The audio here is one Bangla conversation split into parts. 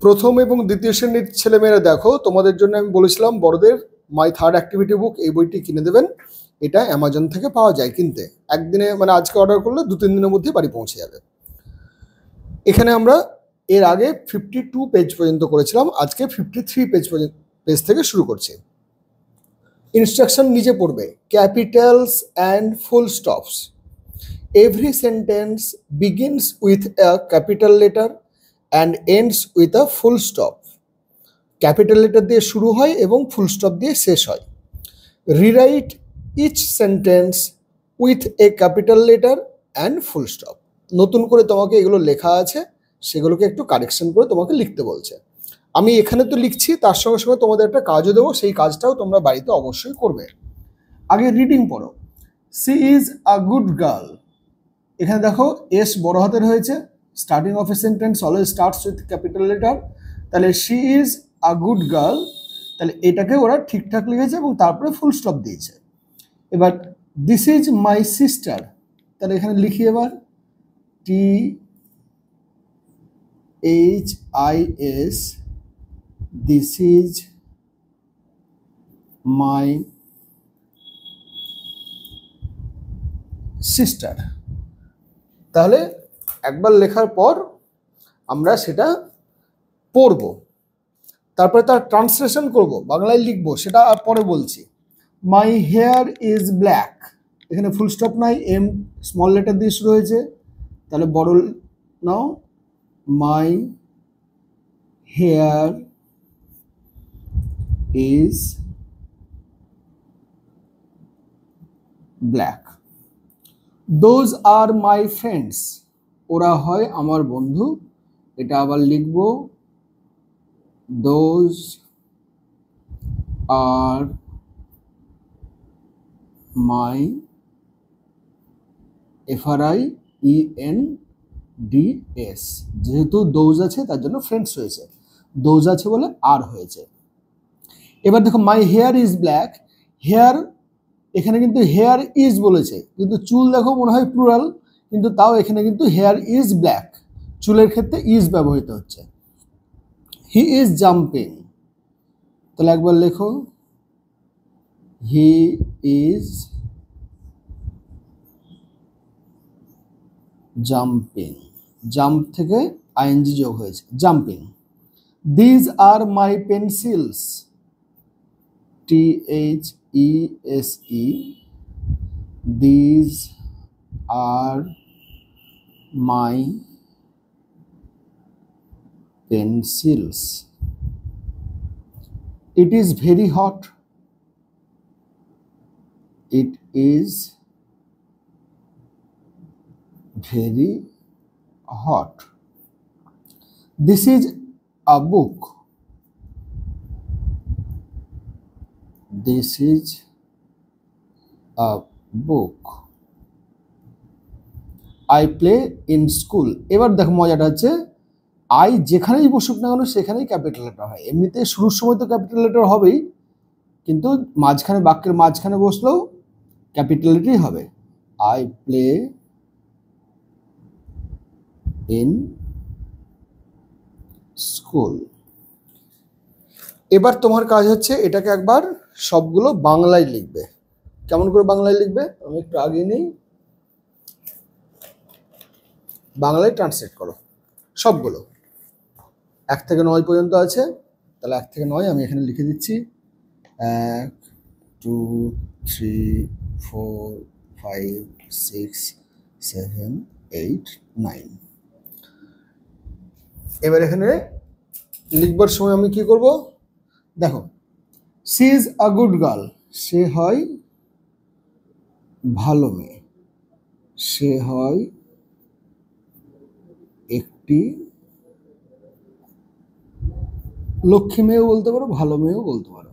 প্রথম এবং দ্বিতীয় শ্রেণীর ছেলেমেয়েরা দেখো, তোমাদের জন্য আমি বলেছিলাম বড়দের মাই থার্ড অ্যাক্টিভিটি বুক এই বইটি কিনে দেবেন। এটা অ্যামাজন থেকে পাওয়া যায় কিনতে। একদিনে মানে আজকে অর্ডার করলে 2-3 দিনের মধ্যে বাড়ি পৌঁছে যাবে। এখানে আমরা এর আগে 52 পেজ পর্যন্ত করেছিলাম, আজকে 53 পেজ থেকে শুরু করছি। ইনস্ট্রাকশন নিচে পড়বে, capitals and full stops. Every sentence begins with a capital letter and ends with a full stop. Capital letter দিয়ে শুরু হয় এবং ফুল স্টপ দিয়ে শেষ হয়। Rewrite each sentence with a capital letter and full stop. নতুন করে তোমাকে এগুলো লেখা আছে, সেগুলোকে একটু কারেকশন করে তোমাকে লিখতে বলছে। আমি এখানে তো লিখছি, তার সঙ্গে সঙ্গে তোমাদের একটা কাজও দেবো, সেই কাজটাও তোমরা বাড়িতে অবশ্যই করবে। আগে রিডিং পড়ো। She is a good girl. এখানে দেখো এস বড় হাতের হয়েছে। Starting of a sentence always starts with capital letter. তাহলে she is a good girl, তাহলে এটাকে ওরা ঠিকঠাক লিখেছে এবং তারপরে ফুল স্টপ দিয়েছে। এবার দিস ইজ মাই সিস্টার, তাহলে এখানে লিখি এবার THIS, this is my sister. তাহলে একবার লেখার পর আমরা সেটা পড়ব, তারপরে তার ট্রান্সলেশন করব, বাংলায় লিখব, সেটা আর পরে বলছি। মাই হেয়ার ইজ ব্ল্যাক, এখানে ফুল স্টপ নাই, এম স্মল লেটার দিয়ে শুরু হয়েছে, তাহলে বড় নাও। My hair is black. Those are my friends, ওরা হয় আমার বন্ধু, এটা আবার লিখব, দোজ আর মাই FRIENDS, যেহেতু দোজ আছে তার জন্য ফ্রেন্ডস হয়েছে, দোজ আছে বলে আর হয়েছে। এবার দেখো my hair is black, hair এখানে কিন্তু হেয়ার ইজ বলেছে, কিন্তু চুল দেখো মনে হয় প্লুরাল, কিন্তু তাও এখানে কিন্তু হেয়ার ইজ ব্ল্যাক, চুলের ক্ষেত্রে ইজ ব্যবহৃত হচ্ছে। হি ইজ জাম্পিং, তাহলে একবার লেখো হি ইজ জাম্পিং, জাম্প থেকে ING যোগ হয়েছে, jumping. These are my pencils, THESE, these are my pencils. It is very hot, it is very hot. This is a book, this is a book. I play in school. এবার দেখো মজাটা হচ্ছে, আই যেখানেই বসুক না কেন সেখানেই ক্যাপিটাল লেটার হয়। এমনিতে শুরুর সময় তো ক্যাপিটাল লেটার হবেই, কিন্তু মাঝখানে বাক্যের মাঝখানে বসলেও ক্যাপিটাল লেটারই হবে। I play in school. এবার তোমার কাজ হচ্ছে এটাকে একবার সবগুলো বাংলায় লিখবে। কেমন করে বাংলায় লিখবে, আমি একটু আগে নেই, বাংলায় ট্রান্সলেট করো সবগুলো। 1 থেকে 9 পর্যন্ত আছে, তাহলে 1 থেকে 9 আমি এখানে লিখে দিচ্ছি। 1 2 3 4 5 6 7 8 9। এবার এখানে লিখবার সময় আমি কি করব, দেখো she is a good girl, সে হয় ভালো মেয়ে, সে হয় একটি লক্ষ্মী মেয়েও বলতে পারো, ভালো মেয়েও বলতে পারো,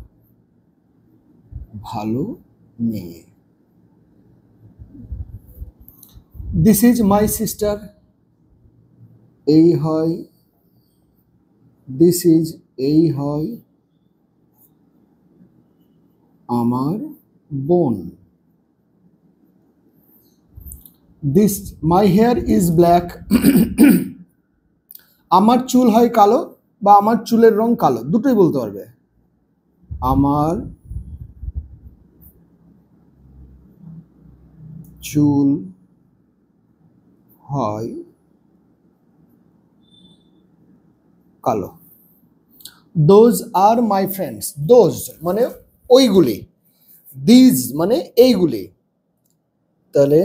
ভালো মেয়ে। দিস ইজ মাই সিস্টার, এই হয়, দিস ইজ এই হয় আমার বোন। My hair is black. আমার চুল হয় কালো, বা আমার চুলের রং কালো, দুটোই বলতে পারবে। আমার চুল হয় কালো। Those are my friends, those মানে ওইগুলি, দিজ মানে এইগুলি। তাহলে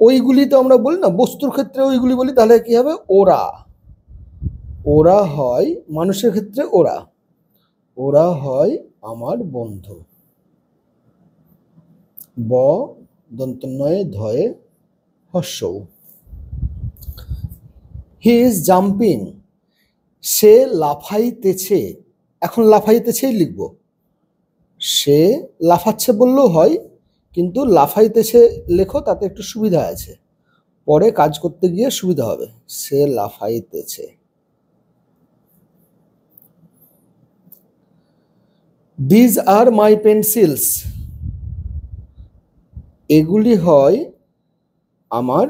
ওইগুলি তো আমরা বলি না, বস্তুর ক্ষেত্রে ওইগুলি বলি, তাহলে কি হবে ওরা। ওরা হয় মানুষের ক্ষেত্রে ওরা, ওরা হয় আমার বন্ধু। ব দন্তন্বয়ে ধয়ে হর্ষৌ। হি ইজ জাম্পিং, সে লাফাইতেছে। এখন লাফাইতেছেই লিখব, সে লাফাচ্ছে বললেও হয়, কিন্তু লাফাইতেছে লেখো, তাতে একটু সুবিধা আছে, পরে কাজ করতে গিয়ে সুবিধা হবে। সে লাফাইতেছে। দিজ আর মাই পেন্সিলস, এগুলি হয় আমার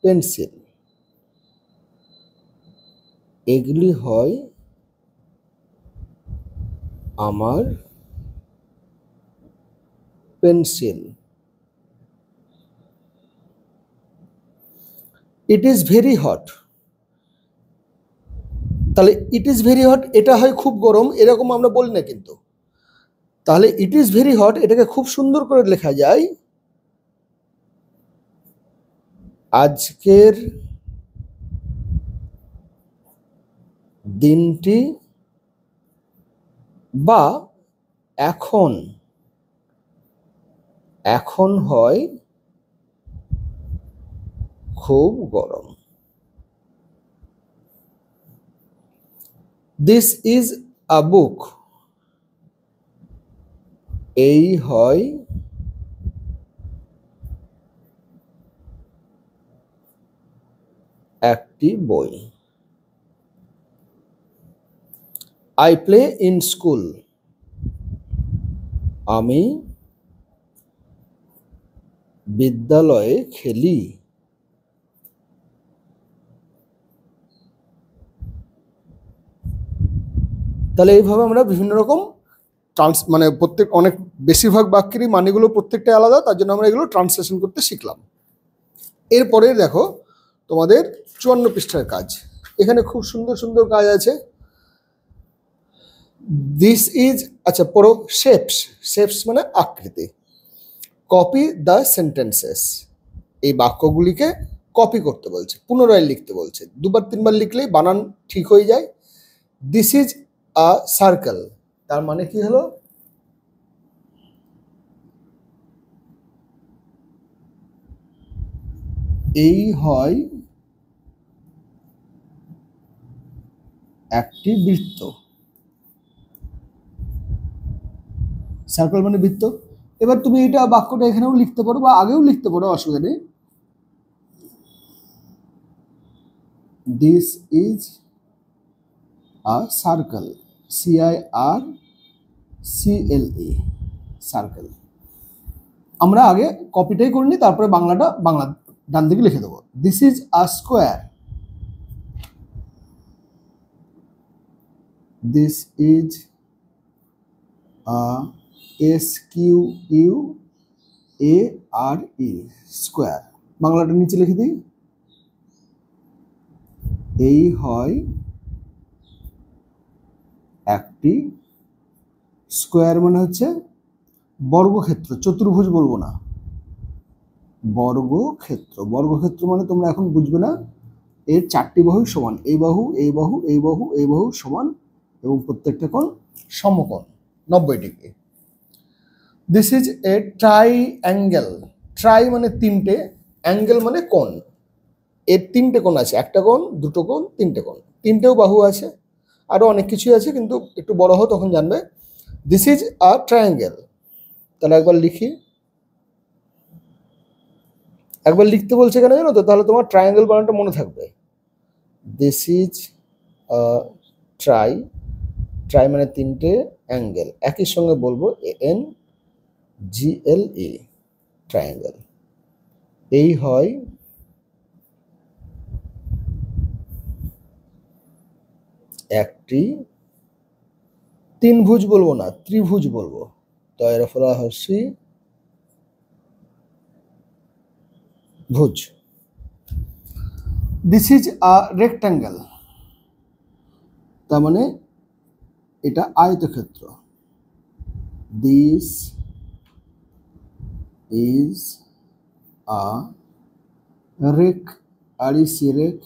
পেন্সিল। এগুলি হয় আমার pencil. It is very hot, তাহলে ইট ইজ ভেরি হট এটা হয় খুব গরম, এরকম আমরা বলি না কিন্তু। তাহলে ইট ইজ ভেরি হট এটাকে খুব সুন্দর করে লেখা যায়, আজকের দিনটি বা এখন, এখন হয় খুব গরম। দিস ইজ আ বুক, এই হয় একটি বই। আই প্লে ইন স্কুল, আমি বিদ্যালয়ে খেলি। তাহলে এইভাবে আমরা বিভিন্ন রকম মানে প্রত্যেক অনেক বেশিরভাগ বাক্যেরই মানেগুলো প্রত্যেকটা আলাদা, তার জন্য আমরা এগুলো ট্রান্সলেশন করতে শিখলাম। এরপরে দেখো তোমাদের 54 পৃষ্ঠার কাজ, এখানে খুব সুন্দর সুন্দর কাজ আছে। দিস ইজ, আচ্ছা পড়ো, শেপস, শেপস মানে আকৃতি। কপি দ্য সেন্টেন্সেস, এই বাক্যগুলিকে কপি করতে বলছে, পুনরায় লিখতে বলছে, দুবার তিনবার লিখলেই বানান ঠিক হয়ে যায়। দিস ইজ আ সার্কেল, তার মানে কি হলো, এই হয় একটি বৃত্ত। সার্কেল মানে বৃত্ত। এবার তুমি এটা বাক্যটা এখানেও লিখতে পারো বা আগেও লিখতে পারো, অসুবিধা নেই। This is a circle, CIRCLE, circle. আমরা আগে কপিটাই করে নিই, তারপরে বাংলাটা বাংলা ডান দিকে লিখে দেবো। This is a square, this is SQUARE, square. বাংলাটা নিচে লিখে দিই, এই হয় একটি স্কোয়ার, মানে হচ্ছে বর্গক্ষেত্র, চতুর্ভুজ বলবো না, বর্গক্ষেত্র। বর্গক্ষেত্র মানে তোমরা এখন বুঝবে না, এর চারটি বাহু সমান, এই বাহু এই বাহু এই বাহু এই বাহু সমান, এবং প্রত্যেকটা কোণ সমকোণ 90 degree. This is a triangle, try মানে তিনটে, অ্যাঙ্গেল মানে কোণ, এর তিনটে কোণ আছে, একটা কোণ, দুটো কোণ, তিনটে কোণ, তিনটেও বাহু আছে, আরো অনেক কিছুই আছে, কিন্তু একটু বড় হও তখন জানবে। দিস ইজ আ ট্রায়াঙ্গেল, তাহলে একবার লিখি, একবার লিখতে বলছে কেন জানো তো, তাহলে তোমার ট্রায়াঙ্গেল বানানটা মনে থাকবে। This is a try, try মানে তিনটে, অ্যাঙ্গেল একই সঙ্গে বলবো ANGLE, ট্রায়াঙ্গেল। এই হয় একটি তিনভুজ বলবো না, ত্রিভুজ বলবো। তো এর ফলে হচ্ছে ভুজ। দিস ইজ আ রেক্ট্যাঙ্গেল, তার মানে এটা আয়তক্ষেত্র। This is a rec, R E C rec,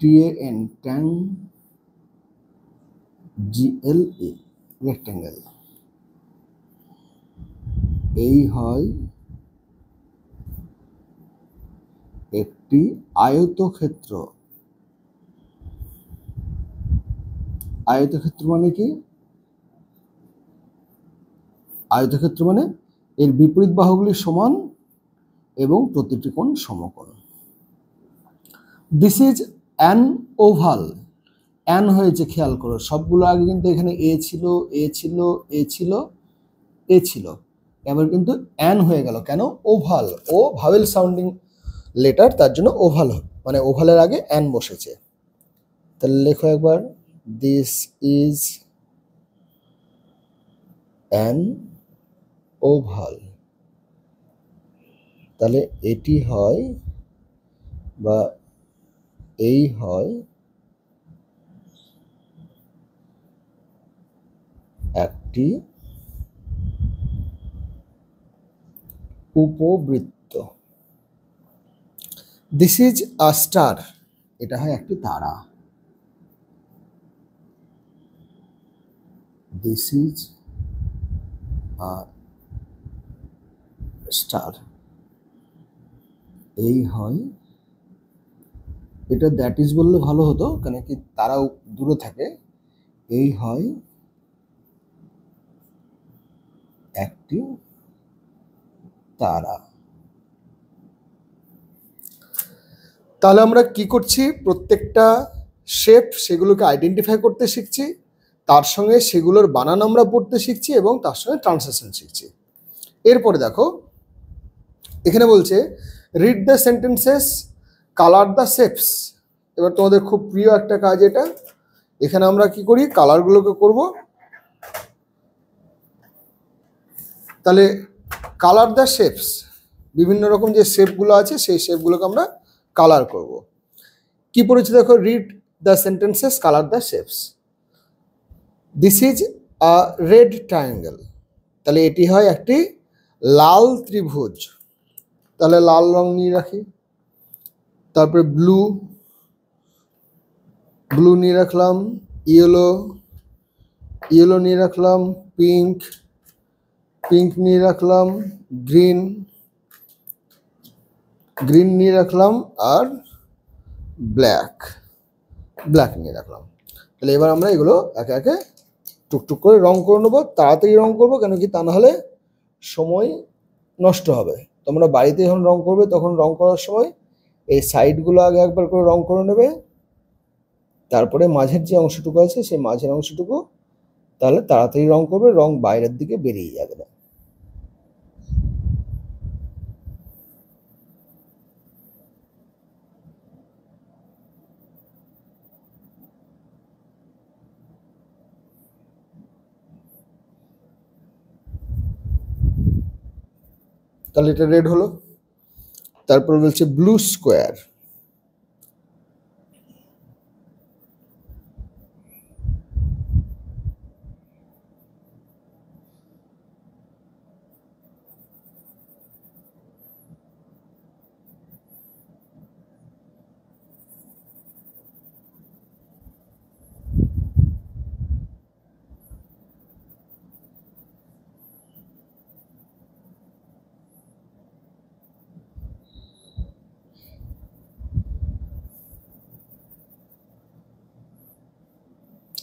T A N tang, G L E rectangle. এই হয় একটি আয়তক্ষেত্র। আয়তক্ষেত্র মানে কি? আয়তক্ষেত্র মানে এর বিপরীত বাহুগুলি সমান এবং প্রতিটি কোণ সমকোণ। This is an oval. An হয়েছে, খেয়াল করো, সবগুলো আগে কিন্তু এখানে এ ছিল, এ ছিল, এ ছিল, এ ছিল, এবার কিন্তু অ্যান হয়ে গেল। কেন? Oval, O vowel sounding letter, তার জন্য ওভাল, মানে ওভালের আগে অ্যান বসেছে। তাহলে লেখো একবার, দিস ইজ অ্যান ওভাল। তাহলে এটি হয় বা এই হয় একটি উপবৃত্ত। দিস ইজ আ স্টার, এটা হয় একটি তারা। দিস ইজ আ স্টার, এই হয়, এটা দ্যাট ইজ বললে ভালো হতো, কেন কি তারাও দূরে থাকে। এই হয় একটি তারা। তাহলে আমরা কি করছি? প্রত্যেকটা শেপ সেগুলোকে আইডেন্টিফাই করতে শিখছি, তার সঙ্গে সেগুলোর বানান আমরা পড়তে শিখছি এবং তার সঙ্গে ট্রান্সলেশন শিখছি। এরপরে দেখো এখানে বলছে read the sentences, colour the shapes. এবার তোমাদের খুব প্রিয় একটা কাজ এটা। এখানে আমরা কি করি? কালারগুলোকে করব। তাহলে কালার দ্য শেপস, বিভিন্ন রকম যে শেপগুলো আছে সেই শেপগুলোকে আমরা কালার করব। কি পড়েছে দেখো, read the sentences, colour the shapes. This is a red triangle, তাহলে এটি হয় একটি লাল ত্রিভুজ। তাহলে লাল রং নিয়ে রাখি। তারপরে ব্লু, ব্লু নিয়ে রাখলাম। ইয়েলো, ইয়েলো নিয়ে রাখলাম। পিঙ্ক, পিঙ্ক নিয়ে রাখলাম। গ্রিন, গ্রিন নিয়ে রাখলাম। আর ব্ল্যাক, ব্ল্যাক নিয়ে রাখলাম। তাহলে এবার আমরা এগুলো একে একে টুকটুক করে রং করে নেবো। তাড়াতাড়ি রং করবো, কেন কি তা নাহলে সময় নষ্ট হবে। তোমরা বাড়িতে যখন রং করবে তখন রং করার সময় এই সাইডগুলো আগে একবার করে রং করে নেবে, তারপরে মাঝের যে অংশটুকু আছে সেই মাঝের অংশটুকু, তাহলে তাড়াতাড়ি রং করবে, রং বাইরের দিকে বেরিয়ে যাবে না। তাহলে এটা রেড হলো। তারপর বলছে ব্লু স্কোয়ার।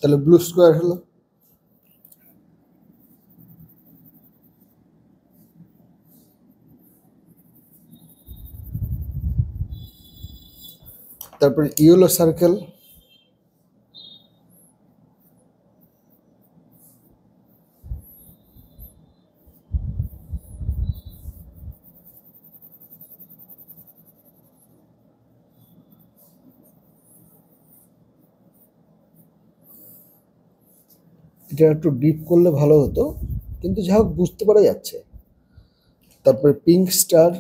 তাহলে ব্লু স্কোয়ার হলো। তারপরে ইয়েলো সার্কেল। এটা একটু ডিপ করলে ভালো হতো, কিন্তু যাই হোক বুঝতে পারা যাচ্ছে। তারপরে পিঙ্ক স্টার,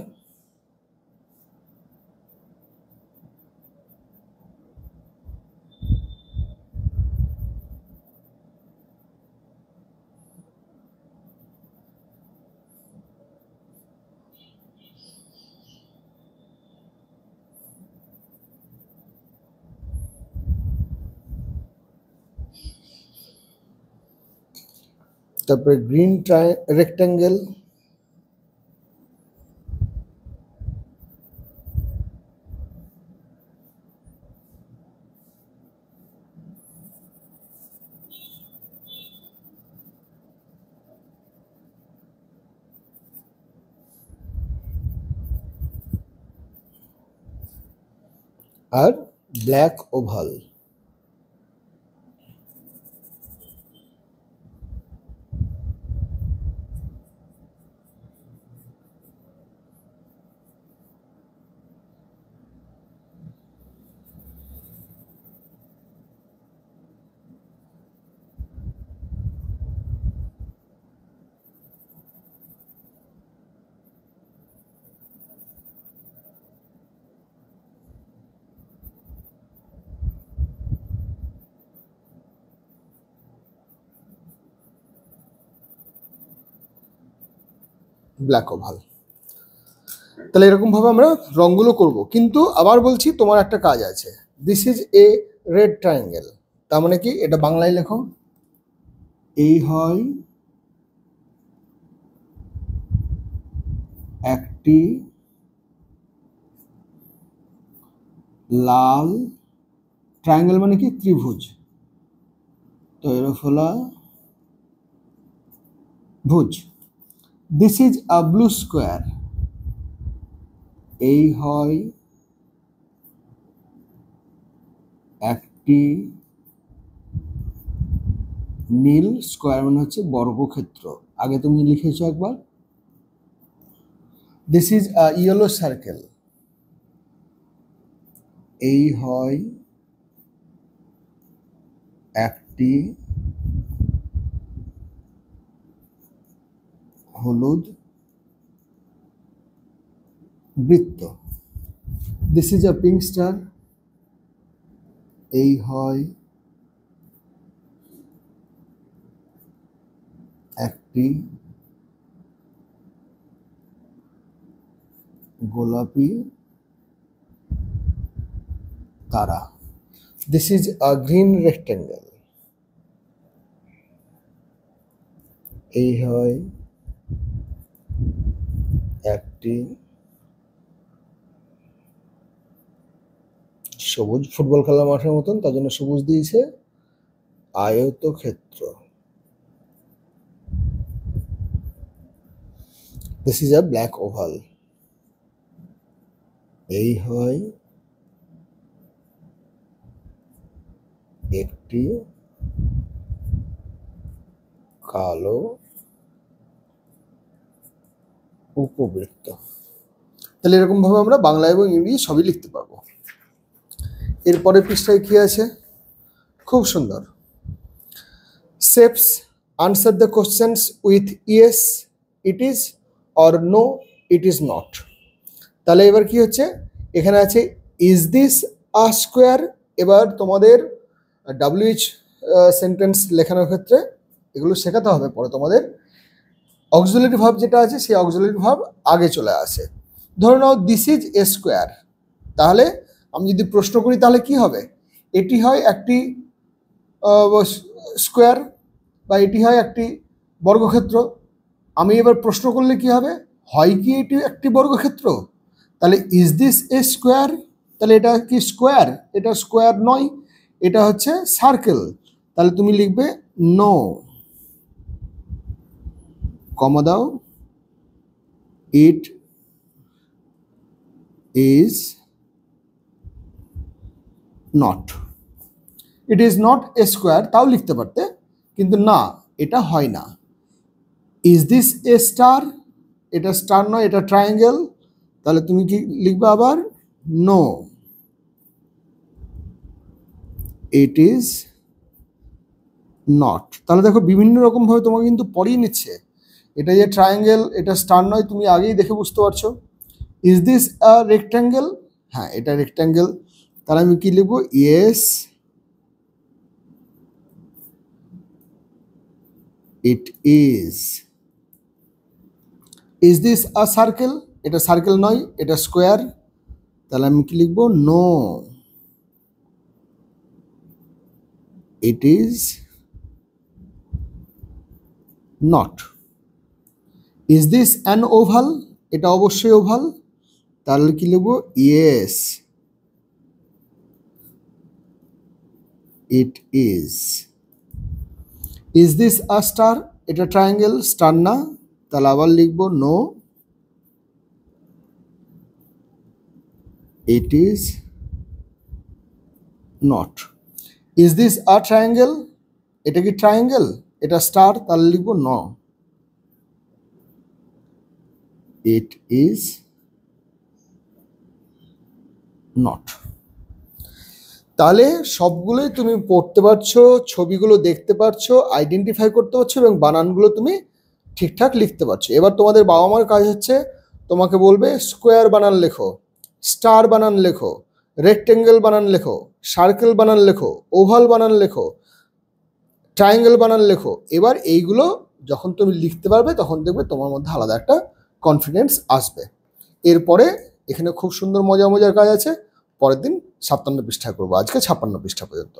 তারপরে গ্রিন রেক্ট্যাঙ্গেল, আর ব্ল্যাক ওভাল। Black oval. তাহলে এরকম ভাবে আমরা রঙগুলো করব, কিন্তু আবার বলছি তোমার একটা কাজ আছে। This is a red triangle, তার মানে কি এটা বাংলায় লেখো। এই হয় একটি লাল ট্রায়াঙ্গেল, মানে কি ত্রিভুজ, তৈরফলা ভুজ। This is a blue square, এই হয় একটি নীল স্কোয়ার, মানে হচ্ছে বর্গক্ষেত্র। আগে তুমি লিখেছো একবার। This is a yellow circle, এই হয় একটি হলুদ বৃত্ত। This is a pink star, এই হয় একটি গোলাপি তারা। This is a green rectangle, এই হয় একটি সবুজ, ফুটবল খেলার মাঠের মতন, তার জন্য সবুজ দিয়েছে, আয়তক্ষেত্র। This is a black oval, এই হয় একটি কালো উপবৃত্ত। তাহলে এরকম ভাবে আমরা বাংলা এবং ইংরেজি সবই লিখতে পারবো। এরপরের পৃষ্ঠায় কি আছে? খুব সুন্দর। Shapes, answer the questions with yes it is or no it is not. তাহলে এবার কি হচ্ছে, এখানে আছে ইজ দিস আ স্কোয়ার। এবার তোমাদের WH সেন্টেন্স লেখানোর ক্ষেত্রে এগুলো শেখাতে হবে। পরে তোমাদের অক্সিলারি ভার্ব যেটা আছে সেই অক্সিলারি ভার্ব আগে চলে আসে। ধরে নাও দিস ইজ এ স্কোয়ার, তাহলে আমি যদি প্রশ্ন করি তাহলে কি হবে? এটি হয় একটি স্কোয়ার, বা এটি হয় একটি বর্গক্ষেত্র। আমি এবার প্রশ্ন করলে কি হবে? হয় কি এটি একটি বর্গক্ষেত্র? তাহলে ইজ দিস এ স্কোয়ার, তাহলে এটা কি স্কোয়ার? এটা স্কোয়ার নয়, এটা হচ্ছে সার্কেল। তাহলে তুমি লিখবে নো, কমা দাও, it is not. It is not a square তাও লিখতে পারতে, কিন্তু না, এটা হয় না। ইজ দিস এ স্টার, এটা স্টার নয়, এটা ট্রায়াঙ্গেল। তাহলে তুমি কি লিখবে আবার? No, it is not. তাহলে দেখো বিভিন্ন রকমভাবে তোমাকে কিন্তু পড়িয়ে নিচ্ছে। এটা যে ট্রায়াঙ্গেল, এটা স্টার নয়, তুমি আগেই দেখে বুঝতে পারছো। Is this a rectangle? হ্যাঁ, এটা রেক্ট্যাঙ্গেল। তাহলে আমি কি লিখবো? Yes it is. Is this a circle? এটা সার্কেল নয়, এটা স্কোয়ার। তাহলে আমি কি লিখবো? No it is not. Is this an oval? এটা অবশ্যই ওভাল। তাহলে কি লিখবো? Yes it is. Is this a star? এটা ট্রায়াঙ্গেল, স্টার না। তাহলে আবার লিখবো no it is not. Is this a triangle? এটা কি ট্রায়াঙ্গেল? এটা স্টার, তাহলে লিখবো নো ইট ইজ নট। তাহলে সবগুলোই তুমি পড়তে পারছো, ছবিগুলো দেখতে পারছো, আইডেন্টিফাই করতে পারছো এবং বানানগুলো তুমি ঠিকঠাক লিখতে পারছো। এবার তোমাদের বাবা মার কাজ হচ্ছে তোমাকে বলবে স্কোয়ার বানান লেখো, স্টার বানান লেখো, রেক্টেঙ্গেল বানান লেখো, সার্কেল বানান লেখো, ওভাল বানান লেখো, ট্রায়াঙ্গেল বানান লেখো। এবার এইগুলো যখন তুমি লিখতে পারবে তখন দেখবে তোমার মধ্যে আলাদা একটা কনফিডেন্স আসবে। এরপরে এখানে খুব সুন্দর মজার কাজ আছে, পরের দিন 57 পৃষ্ঠা করবো, আজকে 56 পৃষ্ঠা পর্যন্ত।